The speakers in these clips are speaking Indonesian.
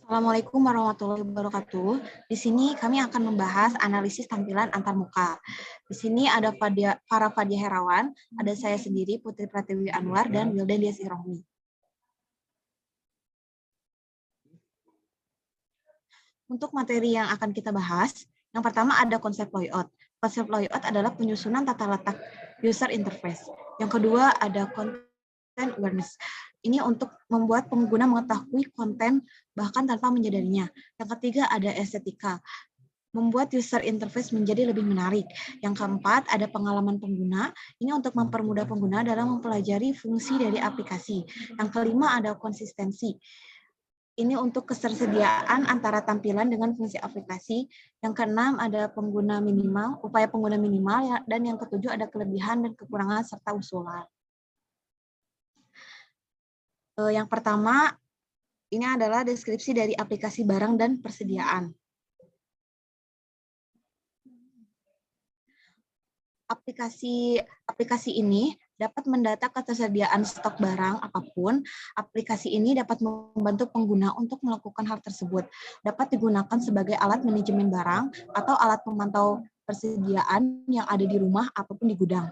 Assalamualaikum warahmatullahi wabarakatuh. Di sini kami akan membahas analisis tampilan antarmuka. Di sini ada para Fadia Herawan, ada saya sendiri Putri Pratiwi Anwar dan Wildan Dias Irohmi. Untuk materi yang akan kita bahas, yang pertama ada konsep layout. Konsep layout adalah penyusunan tata letak user interface. Yang kedua ada content awareness. Ini untuk membuat pengguna mengetahui konten bahkan tanpa menyadarinya. Yang ketiga ada estetika, membuat user interface menjadi lebih menarik. Yang keempat ada pengalaman pengguna, ini untuk mempermudah pengguna dalam mempelajari fungsi dari aplikasi. Yang kelima ada konsistensi. Ini untuk ketersediaan antara tampilan dengan fungsi aplikasi. Yang keenam ada pengguna minimal, upaya pengguna minimal, dan yang ketujuh ada kelebihan dan kekurangan serta usulan. Yang pertama, ini adalah deskripsi dari aplikasi barang dan persediaan. Aplikasi ini dapat mendata ketersediaan stok barang apapun. Aplikasi ini dapat membantu pengguna untuk melakukan hal tersebut. Dapat digunakan sebagai alat manajemen barang atau alat pemantau persediaan yang ada di rumah ataupun di gudang.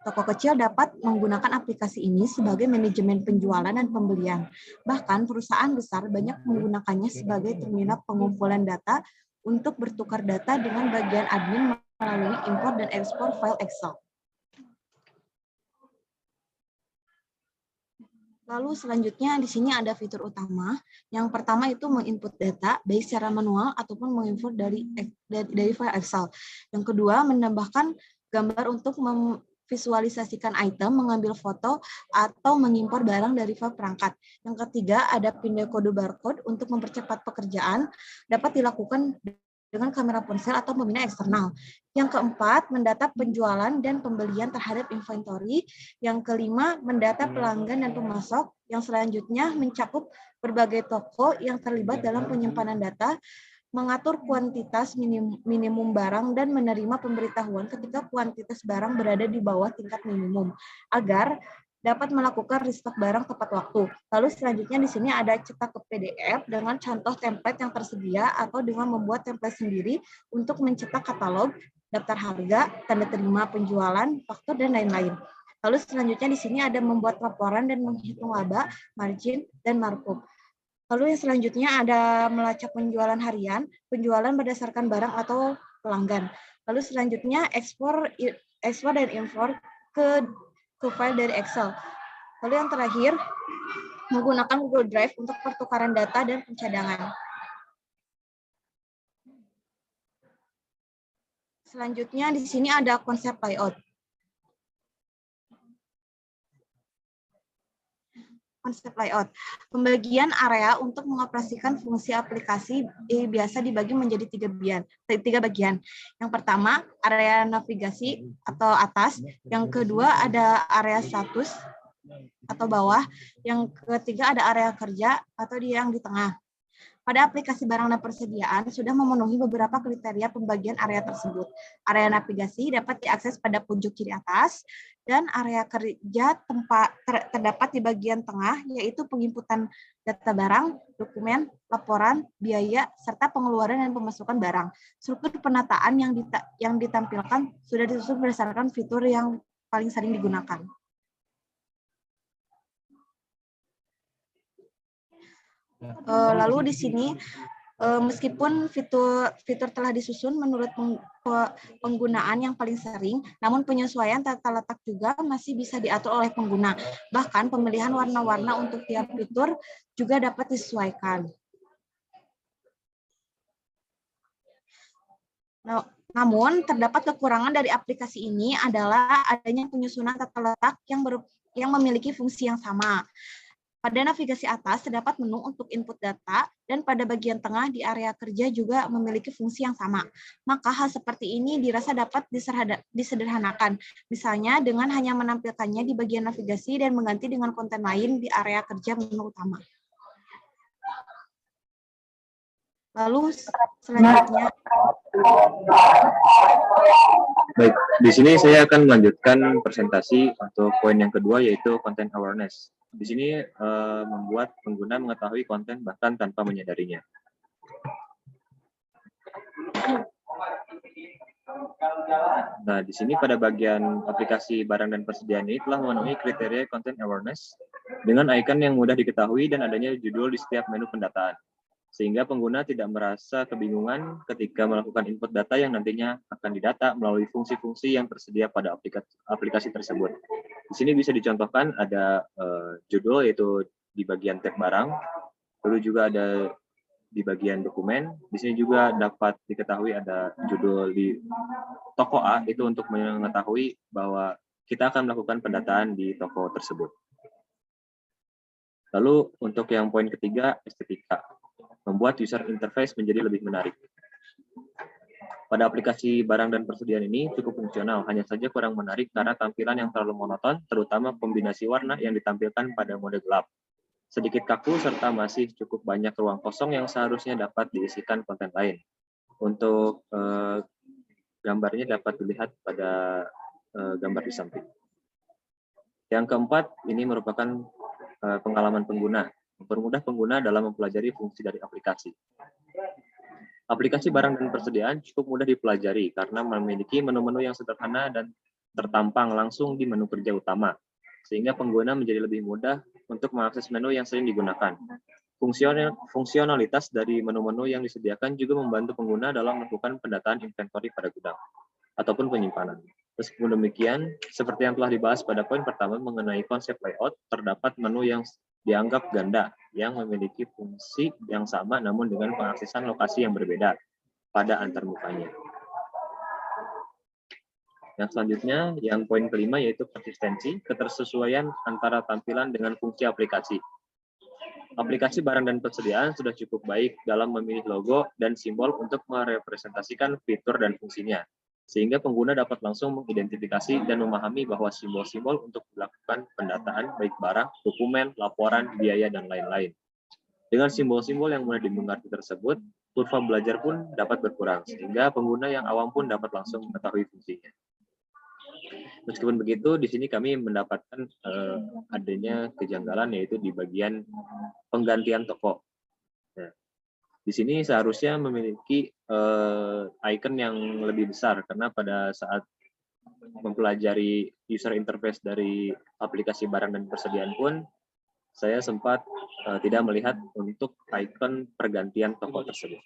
Toko kecil dapat menggunakan aplikasi ini sebagai manajemen penjualan dan pembelian. Bahkan perusahaan besar banyak menggunakannya sebagai terminal pengumpulan data untuk bertukar data dengan bagian admin melalui import dan ekspor file Excel. Lalu selanjutnya di sini ada fitur utama. Yang pertama itu menginput data baik secara manual ataupun mengimport dari file Excel. Yang kedua menambahkan gambar untuk memvisualisasikan item, mengambil foto atau mengimpor barang dari file perangkat. Yang ketiga ada pindah kode barcode untuk mempercepat pekerjaan, dapat dilakukan dengan kamera ponsel atau pembina eksternal. Yang keempat, mendata penjualan dan pembelian terhadap inventory. Yang kelima, mendata pelanggan dan pemasok. Yang selanjutnya, mencakup berbagai toko yang terlibat dalam penyimpanan data, mengatur kuantitas minimum barang, dan menerima pemberitahuan ketika kuantitas barang berada di bawah tingkat minimum, agar dapat melakukan restock barang tepat waktu. Lalu selanjutnya di sini ada cetak ke PDF dengan contoh template yang tersedia atau dengan membuat template sendiri untuk mencetak katalog, daftar harga, tanda terima penjualan, faktur, dan lain-lain. Lalu selanjutnya di sini ada membuat laporan dan menghitung laba, margin, dan markup. Lalu yang selanjutnya ada melacak penjualan harian, penjualan berdasarkan barang atau pelanggan. Lalu selanjutnya ekspor dan import ke file dari Excel. Lalu yang terakhir, menggunakan Google Drive untuk pertukaran data dan pencadangan. Selanjutnya di sini ada konsep layout. Konsep layout. Pembagian area untuk mengoperasikan fungsi aplikasi biasa dibagi menjadi tiga bagian. Yang pertama, area navigasi atau atas. Yang kedua, ada area status atau bawah. Yang ketiga, ada area kerja atau yang di tengah. Pada aplikasi barang dan persediaan sudah memenuhi beberapa kriteria pembagian area tersebut. Area navigasi dapat diakses pada pojok kiri atas, dan area kerja terdapat di bagian tengah, yaitu penginputan data barang, dokumen, laporan, biaya, serta pengeluaran dan pemasukan barang. Struktur penataan yang ditampilkan sudah disusun berdasarkan fitur yang paling sering digunakan. Lalu di sini meskipun fitur telah disusun menurut penggunaan yang paling sering, namun penyesuaian tata letak juga masih bisa diatur oleh pengguna. Bahkan pemilihan warna-warna untuk tiap fitur juga dapat disesuaikan. Namun terdapat kekurangan dari aplikasi ini adalah adanya penyusunan tata letak yang memiliki fungsi yang sama. Pada navigasi atas terdapat menu untuk input data, dan pada bagian tengah di area kerja juga memiliki fungsi yang sama. Maka hal seperti ini dirasa dapat disederhanakan, misalnya dengan hanya menampilkannya di bagian navigasi dan mengganti dengan konten lain di area kerja menu utama. Lalu selanjutnya. Baik, di sini saya akan melanjutkan presentasi untuk poin yang kedua, yaitu content awareness. Di sini membuat pengguna mengetahui konten bahkan tanpa menyadarinya. Nah, di sini pada bagian aplikasi barang dan persediaan ini telah memenuhi kriteria content awareness dengan icon yang mudah diketahui dan adanya judul di setiap menu pendataan. Sehingga pengguna tidak merasa kebingungan ketika melakukan input data yang nantinya akan didata melalui fungsi-fungsi yang tersedia pada aplikasi tersebut. Di sini bisa dicontohkan ada judul yaitu di bagian tab barang, lalu juga ada di bagian dokumen. Di sini juga dapat diketahui ada judul di toko A itu untuk mengetahui bahwa kita akan melakukan pendataan di toko tersebut. Lalu untuk yang poin ketiga, estetika. Membuat user interface menjadi lebih menarik. Pada aplikasi barang dan persediaan ini cukup fungsional, hanya saja kurang menarik karena tampilan yang terlalu monoton, terutama kombinasi warna yang ditampilkan pada mode gelap. Sedikit kaku serta masih cukup banyak ruang kosong yang seharusnya dapat diisikan konten lain. Untuk gambarnya dapat dilihat pada gambar di samping. Yang keempat, ini merupakan pengalaman pengguna. Mempermudah pengguna dalam mempelajari fungsi dari aplikasi. Aplikasi barang dan persediaan cukup mudah dipelajari karena memiliki menu-menu yang sederhana dan tertampang langsung di menu kerja utama, sehingga pengguna menjadi lebih mudah untuk mengakses menu yang sering digunakan. Fungsionalitas dari menu-menu yang disediakan juga membantu pengguna dalam melakukan pendataan inventory pada gudang ataupun penyimpanan. Meskipun demikian, seperti yang telah dibahas pada poin pertama mengenai konsep layout, terdapat menu yang dianggap ganda yang memiliki fungsi yang sama namun dengan pengaksesan lokasi yang berbeda pada antarmukanya. Yang selanjutnya, yang poin kelima yaitu konsistensi, ketersesuaian antara tampilan dengan fungsi aplikasi. Aplikasi barang dan persediaan sudah cukup baik dalam memilih logo dan simbol untuk merepresentasikan fitur dan fungsinya, sehingga pengguna dapat langsung mengidentifikasi dan memahami bahwa simbol-simbol untuk melakukan pendataan baik barang, dokumen, laporan, biaya, dan lain-lain. Dengan simbol-simbol yang mudah dimengerti tersebut, kurva belajar pun dapat berkurang, sehingga pengguna yang awam pun dapat langsung mengetahui fungsinya. Meskipun begitu, di sini kami mendapatkan adanya kejanggalan yaitu di bagian penggantian toko. Nah, di sini seharusnya memiliki icon yang lebih besar karena pada saat mempelajari user interface dari aplikasi barang dan persediaan pun saya sempat tidak melihat untuk icon pergantian toko tersebut.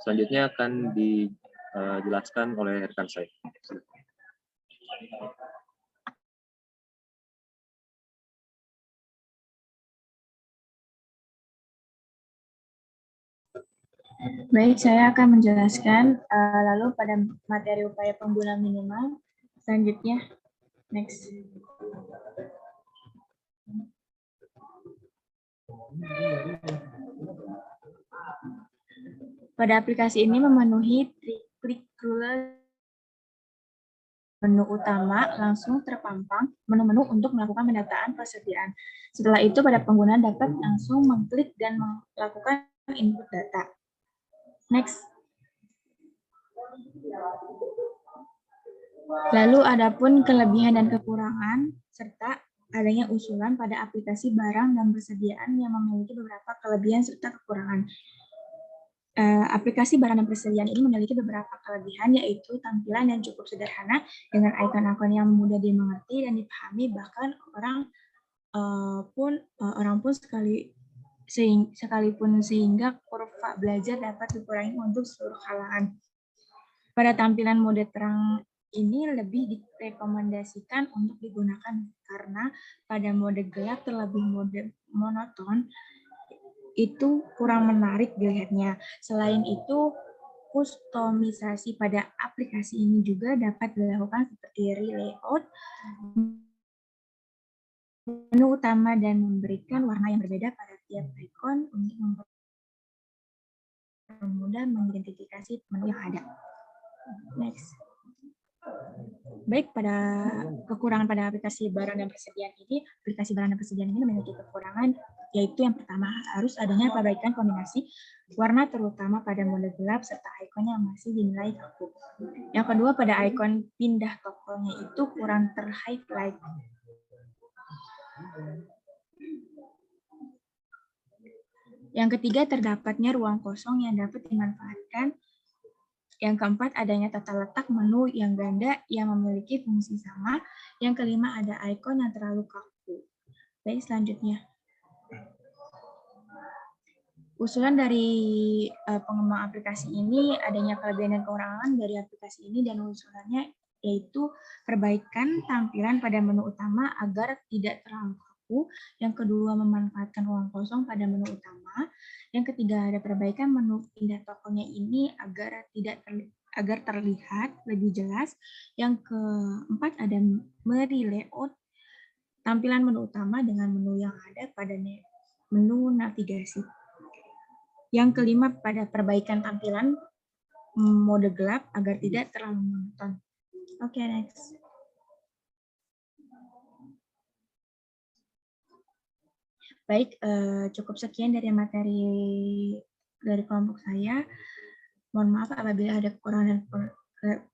Selanjutnya akan dijelaskan oleh rekan saya. Baik, saya akan menjelaskan lalu pada materi upaya pengguna minimal. Selanjutnya, next. Pada aplikasi ini memenuhi kriteria menu utama langsung terpampang menu-menu untuk melakukan pendataan persediaan. Setelah itu, pada pengguna dapat langsung mengklik dan melakukan input data. Next. Lalu adapun kelebihan dan kekurangan serta adanya usulan pada aplikasi barang dan persediaan yang memiliki beberapa kelebihan serta kekurangan. Aplikasi barang dan persediaan ini memiliki beberapa kelebihan, yaitu tampilan yang cukup sederhana dengan ikon-ikon yang mudah dimengerti dan dipahami, bahkan orang pun sekalipun sehingga kurva belajar dapat dikurangi untuk seluruh kalangan. Pada tampilan mode terang ini lebih direkomendasikan untuk digunakan karena pada mode gelap terlebih mode monoton itu kurang menarik dilihatnya. Selain itu, kustomisasi pada aplikasi ini juga dapat dilakukan seperti layout menu utama dan memberikan warna yang berbeda pada tiap icon untuk mempermudah mengidentifikasi menu yang ada. Next. Baik, pada kekurangan pada aplikasi barang dan persediaan ini, aplikasi barang dan persediaan ini memiliki kekurangan, yaitu yang pertama harus adanya perbaikan kombinasi warna terutama pada mode gelap serta ikon yang masih dinilai kaku. Yang kedua, pada ikon pindah tokonya itu kurang ter-highlight. Yang ketiga, terdapatnya ruang kosong yang dapat dimanfaatkan Yang keempat, adanya tata letak menu yang ganda yang memiliki fungsi sama. Yang kelima, ada ikon yang terlalu kaku. Baik, selanjutnya. Usulan dari pengembang aplikasi ini, adanya kelebihan dan kekurangan dari aplikasi ini, dan usulannya yaitu perbaikan tampilan pada menu utama agar tidak terlalu kaku. Yang kedua, memanfaatkan ruang kosong pada menu utama. Yang ketiga, ada perbaikan menu pindah tokonya ini agar terlihat lebih jelas. Yang keempat, ada mere-layout tampilan menu utama dengan menu yang ada pada menu navigasi. Yang kelima, pada perbaikan tampilan mode gelap agar tidak terlalu monoton. Oke, next. Baik, cukup sekian dari materi dari kelompok saya. Mohon maaf apabila ada kekurangan dan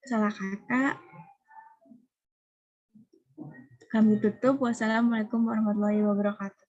salah kata. Kami tutup. Wassalamualaikum warahmatullahi wabarakatuh.